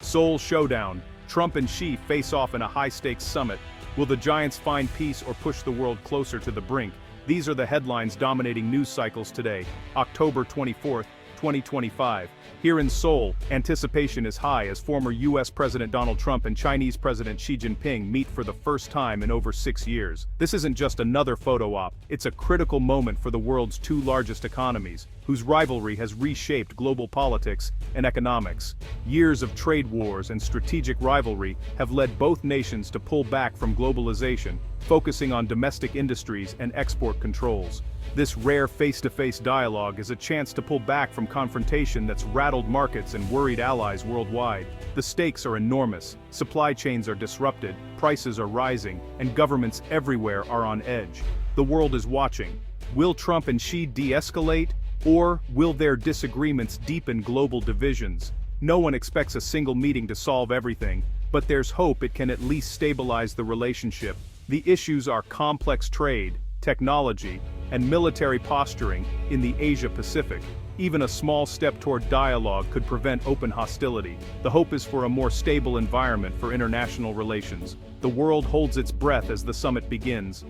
Seoul showdown. Trump and Xi face off in a high-stakes summit. Will the giants find peace or push the world closer to the brink? These are the headlines dominating news cycles today, October 24, 2025. Here in Seoul, anticipation is high as former U.S. President Donald Trump and Chinese President Xi Jinping meet for the first time in over 6 years. This isn't just another photo op, it's a critical moment for the world's two largest economies, whose rivalry has reshaped global politics and economics. Years of trade wars and strategic rivalry have led both nations to pull back from globalization, focusing on domestic industries and export controls. This rare face-to-face dialogue is a chance to pull back from confrontation that's rattled markets and worried allies worldwide. The stakes are enormous, supply chains are disrupted, prices are rising, and governments everywhere are on edge. The world is watching. Will Trump and Xi de-escalate, or will their disagreements deepen global divisions? No one expects a single meeting to solve everything, but there's hope it can at least stabilize the relationship. The issues are complex trade, technology, and military posturing in the Asia-Pacific. Even a small step toward dialogue could prevent open hostility. The hope is for a more stable environment for international relations. The world holds its breath as the summit begins.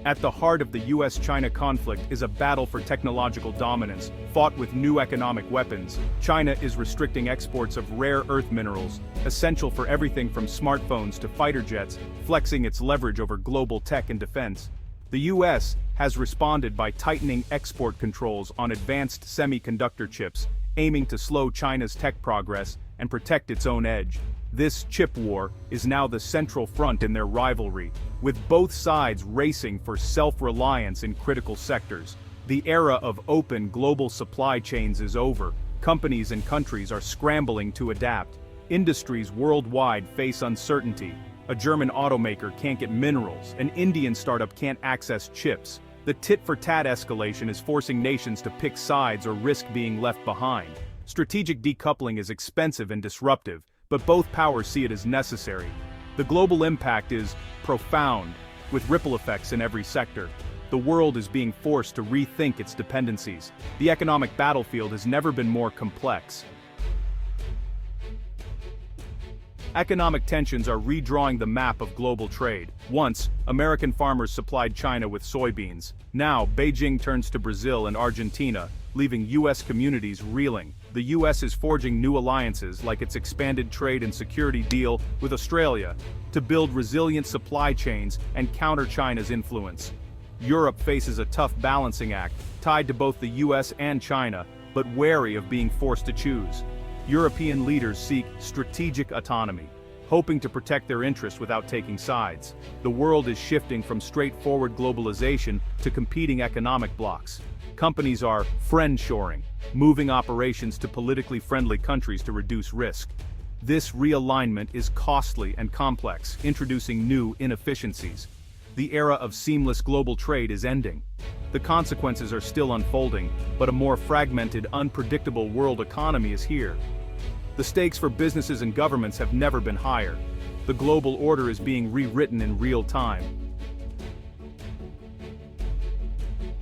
At the heart of the U.S. China conflict is a battle for technological dominance, fought with new economic weapons. China is restricting exports of rare earth minerals, essential for everything from smartphones to fighter jets, flexing its leverage over global tech and defense. The U.S. has responded by tightening export controls on advanced semiconductor chips, aiming to slow China's tech progress and protect its own edge. This chip war is now the central front in their rivalry, with both sides racing for self-reliance in critical sectors. The era of open global supply chains is over. Companies and countries are scrambling to adapt. Industries worldwide face uncertainty. A German automaker can't get minerals, an Indian startup can't access chips. The tit-for-tat escalation is forcing nations to pick sides or risk being left behind. Strategic decoupling is expensive and disruptive, but both powers see it as necessary. The global impact is profound, with ripple effects in every sector. The world is being forced to rethink its dependencies. The economic battlefield has never been more complex. Economic tensions are redrawing the map of global trade. Once, American farmers supplied China with soybeans. Now, Beijing turns to Brazil and Argentina, leaving U.S. communities reeling. The U.S. is forging new alliances like its expanded trade and security deal with Australia to build resilient supply chains and counter China's influence. Europe faces a tough balancing act, tied to both the U.S. and China, but wary of being forced to choose. European leaders seek strategic autonomy, hoping to protect their interests without taking sides. The world is shifting from straightforward globalization to competing economic blocs. Companies are friendshoring, moving operations to politically friendly countries to reduce risk. This realignment is costly and complex, introducing new inefficiencies. The era of seamless global trade is ending. The consequences are still unfolding, but a more fragmented, unpredictable world economy is here. The stakes for businesses and governments have never been higher. The global order is being rewritten in real time.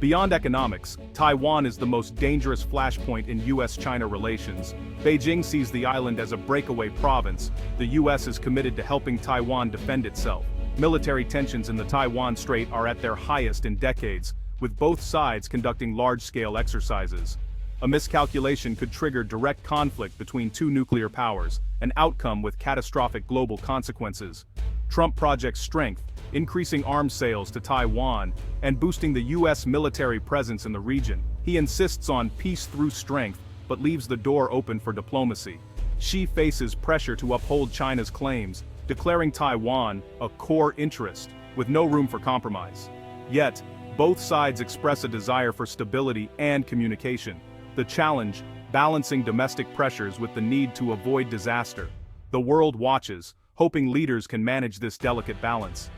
Beyond economics, Taiwan is the most dangerous flashpoint in U.S.-China relations. Beijing sees the island as a breakaway province. The U.S. is committed to helping Taiwan defend itself. Military tensions in the Taiwan Strait are at their highest in decades, with both sides conducting large-scale exercises. A miscalculation could trigger direct conflict between two nuclear powers, an outcome with catastrophic global consequences. Trump projects strength, increasing arms sales to Taiwan, and boosting the U.S. military presence in the region. He insists on peace through strength, but leaves the door open for diplomacy. Xi faces pressure to uphold China's claims, declaring Taiwan a core interest, with no room for compromise. Yet, both sides express a desire for stability and communication. The challenge, balancing domestic pressures with the need to avoid disaster. The world watches, hoping leaders can manage this delicate balance.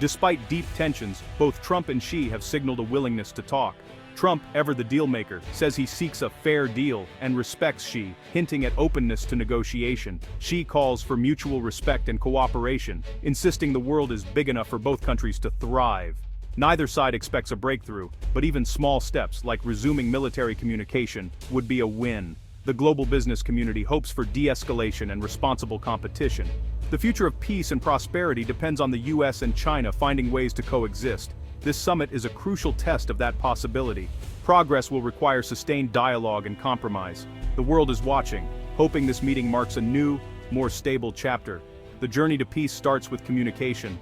Despite deep tensions, both Trump and Xi have signaled a willingness to talk. Trump, ever the dealmaker, says he seeks a fair deal and respects Xi, hinting at openness to negotiation. Xi calls for mutual respect and cooperation, insisting the world is big enough for both countries to thrive. Neither side expects a breakthrough, but even small steps like resuming military communication would be a win. The global business community hopes for de-escalation and responsible competition. The future of peace and prosperity depends on the U.S. and China finding ways to coexist. This summit is a crucial test of that possibility. Progress will require sustained dialogue and compromise. The world is watching, hoping this meeting marks a new, more stable chapter. The journey to peace starts with communication,